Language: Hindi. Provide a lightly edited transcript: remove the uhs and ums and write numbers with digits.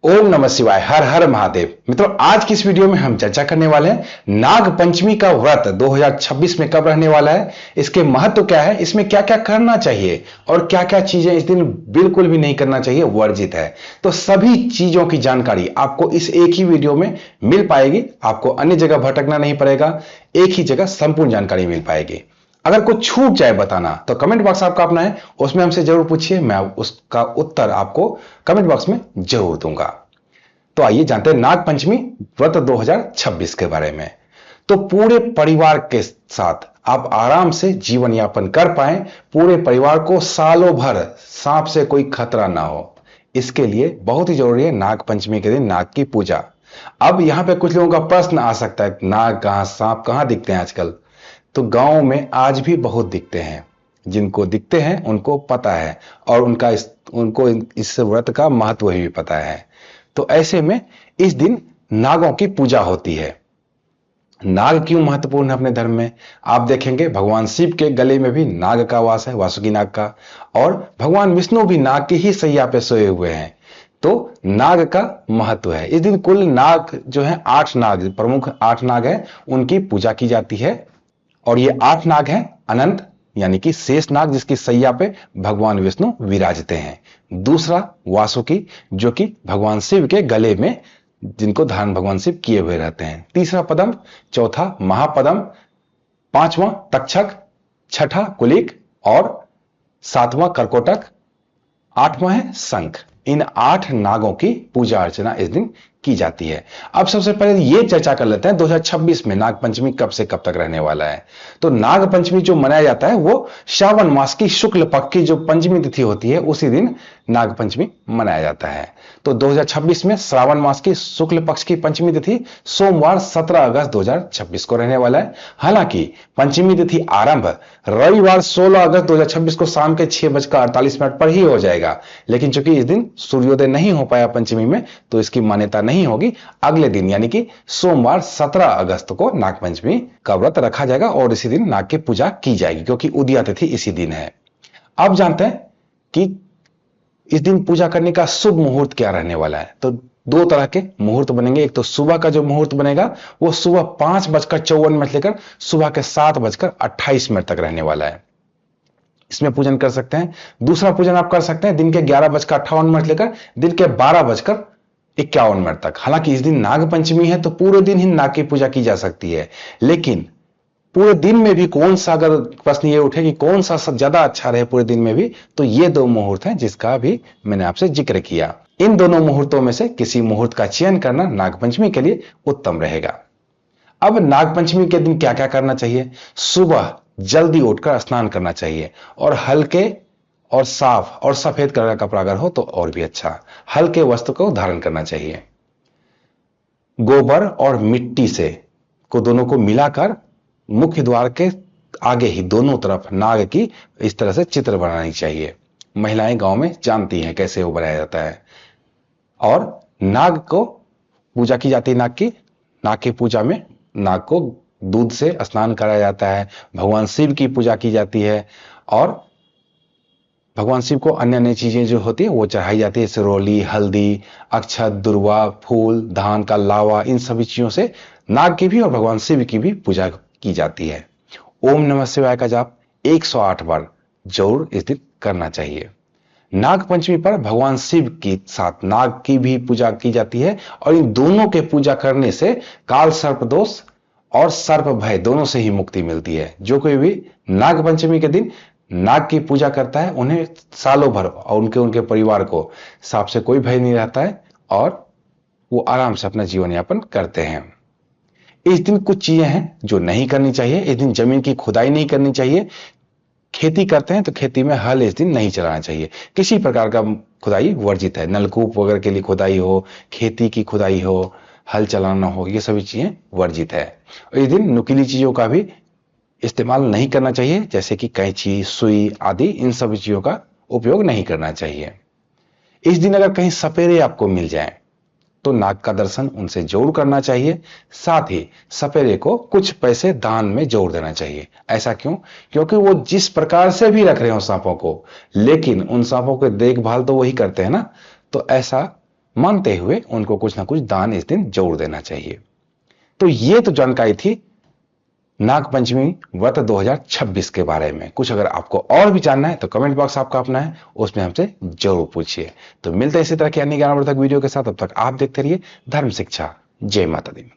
ओम नमः शिवाय। हर हर महादेव। मित्रों, आज की इस वीडियो में हम चर्चा करने वाले हैं नाग पंचमी का व्रत 2026 में कब रहने वाला है, इसके महत्व क्या है, इसमें क्या क्या करना चाहिए और क्या क्या चीजें इस दिन बिल्कुल भी नहीं करना चाहिए, वर्जित है। तो सभी चीजों की जानकारी आपको इस एक ही वीडियो में मिल पाएगी। आपको अन्य जगह भटकना नहीं पड़ेगा, एक ही जगह संपूर्ण जानकारी मिल पाएगी। अगर कुछ छूट जाए बताना तो कमेंट बॉक्स आपका अपना है, उसमें हमसे जरूर पूछिए, मैं उसका उत्तर आपको कमेंट बॉक्स में जरूर दूंगा। तो आइए जानते हैं नाग पंचमी व्रत 2026 के बारे में। तो पूरे परिवार के साथ आप आराम से जीवन यापन कर पाए, पूरे परिवार को सालों भर सांप से कोई खतरा ना हो, इसके लिए बहुत ही जरूरी है नाग पंचमी के दिन नाग की पूजा। अब यहां पे कुछ लोगों का प्रश्न आ सकता है, नाग कहां, सांप कहां दिखते हैं आजकल? तो गांव में आज भी बहुत दिखते हैं, जिनको दिखते हैं उनको पता है और उनको इस व्रत का महत्व भी पता है। तो ऐसे में इस दिन नागों की पूजा होती है। नाग क्यों महत्वपूर्ण है अपने धर्म में? आप देखेंगे भगवान शिव के गले में भी नाग का वास है, वासुकी नाग का, और भगवान विष्णु भी नाग की ही सैया पे सोए हुए हैं। तो नाग का महत्व है। इस दिन कुल नाग जो है 8 नाग, प्रमुख 8 नाग है, उनकी पूजा की जाती है। और ये 8 नाग हैं अनंत यानी कि शेष नाग, जिसकी सैया पे भगवान विष्णु विराजते हैं। दूसरा वासुकी, जो कि भगवान शिव के गले में, जिनको धारण भगवान शिव किए हुए रहते हैं। तीसरा पदम, चौथा महापदम, पांचवा तक्षक, छठा कुलिक और सातवां कर्कोटक, आठवां है शंख। इन 8 नागों की पूजा अर्चना इस दिन की जाती है। अब सबसे पहले ये चर्चा कर लेते हैं 2026 में नाग पंचमी कब से कब तक रहने वाला है। तो नाग पंचमी जो मनाया जाता है वो श्रावण मास की शुक्ल पक्ष की जो पंचमी तिथि होती है, उसी दिन नाग पंचमी मनाया जाता है। तो 2026 में श्रावण मास की शुक्ल पक्ष की पंचमी तिथि सोमवार 17 अगस्त 2026 को रहने वाला है। हालांकि पंचमी तिथि आरंभ रविवार 16 अगस्त 2026 को शाम के 6:48 पर ही हो जाएगा, लेकिन चूंकि इस दिन सूर्योदय नहीं हो पाया पंचमी में, तो इसकी मान्यता नहीं होगी। अगले दिन यानी कि सोमवार 17 अगस्त को नागपंचमी का व्रत रखा जाएगा और इसी दिन नाग की पूजा की जाएगी, क्योंकि उदया तिथि इसी दिन है। अब जानते हैं कि इस दिन पूजा करने का शुभ मुहूर्त क्या रहने वाला है। तो 2 तरह के मुहूर्त बनेंगे। एक तो सुबह का जो मुहूर्त बनेगा वो सुबह 5:54 लेकर सुबह के 7:28 तक रहने वाला है, इसमें पूजन कर सकते हैं। दूसरा पूजन आप कर सकते हैं दिन के 11:58 लेकर दिन के 12:51 तक। हालांकि इस दिन नाग पंचमी है तो पूरे दिन ही नाग की पूजा की जा सकती है, लेकिन पूरे दिन में भी कौन सा, अगर प्रश्न ये उठे कि कौन सा ज्यादा अच्छा रहे पूरे दिन में भी, तो ये 2 मुहूर्त हैं जिसका भी मैंने आपसे जिक्र किया। इन दोनों मुहूर्तों में से किसी मुहूर्त का चयन करना नागपंचमी के लिए उत्तम रहेगा। अब नागपंचमी के दिन क्या क्या करना चाहिए? सुबह जल्दी उठकर स्नान करना चाहिए और हल्के और साफ और सफेद कलर का कपड़ा अगर हो तो और भी अच्छा, हल्के वस्त्र को धारण करना चाहिए। गोबर और मिट्टी से को दोनों को मिलाकर मुख्य द्वार के आगे ही दोनों तरफ नाग की इस तरह से चित्र बनानी चाहिए। महिलाएं गांव में जानती हैं कैसे वो बनाया जाता है। और नाग को पूजा की जाती है। नाग की पूजा में नाग को दूध से स्नान कराया जाता है, भगवान शिव की पूजा की जाती है और भगवान शिव को अन्य अन्य चीजें जो होती है वो चढ़ाई जाती है, सिरोली, हल्दी, अक्षत, दुर्वा, फूल, धान का लावा, इन सभी चीजों से नाग की भी और भगवान शिव की भी पूजा की जाती है। ओम नमः शिवाय का जाप 108 बार जरूर इस दिन करना चाहिए। नाग पंचमी पर भगवान शिव के साथ नाग की भी पूजा की जाती है और इन दोनों के पूजा करने से काल सर्प दोष और सर्प भय दोनों से ही मुक्ति मिलती है। जो कोई भी नाग पंचमी के दिन नाग की पूजा करता है, उन्हें सालों भर और उनके परिवार को सांप से कोई भय नहीं रहता है और वो आराम से अपना जीवन यापन करते हैं। इस दिन कुछ चीजें हैं जो नहीं करनी चाहिए। इस दिन जमीन की खुदाई नहीं करनी चाहिए। खेती करते हैं तो खेती में हल इस दिन नहीं चलाना चाहिए। किसी प्रकार का खुदाई वर्जित है। नलकूप वगैरह के लिए खुदाई हो, खेती की खुदाई हो, हल चलाना हो, ये सभी चीजें वर्जित है। और इस दिन नुकीली चीजों का भी इस्तेमाल नहीं करना चाहिए, जैसे कि कैंची, सुई आदि, इन सभी चीजों का उपयोग नहीं करना चाहिए। इस दिन अगर कहीं सपेरे आपको मिल जाए तो नाग का दर्शन उनसे जरूर करना चाहिए। साथ ही सपेरे को कुछ पैसे दान में जोड़ देना चाहिए। ऐसा क्यों? क्योंकि वो जिस प्रकार से भी रख रहे हो सांपों को, लेकिन उन सांपों की देखभाल तो वही करते हैं ना। तो ऐसा मानते हुए उनको कुछ ना कुछ दान इस दिन जरूर देना चाहिए। तो ये तो जानकारी थी नागपंचमी व्रत 2026 के बारे में। कुछ अगर आपको और भी जानना है तो कमेंट बॉक्स आपका अपना है, उसमें हमसे जरूर पूछिए। तो मिलते हैं इसी तरह के अन्य ज्ञानवर्धक वीडियो के साथ, तब तक आप देखते रहिए धर्म शिक्षा। जय माता दी।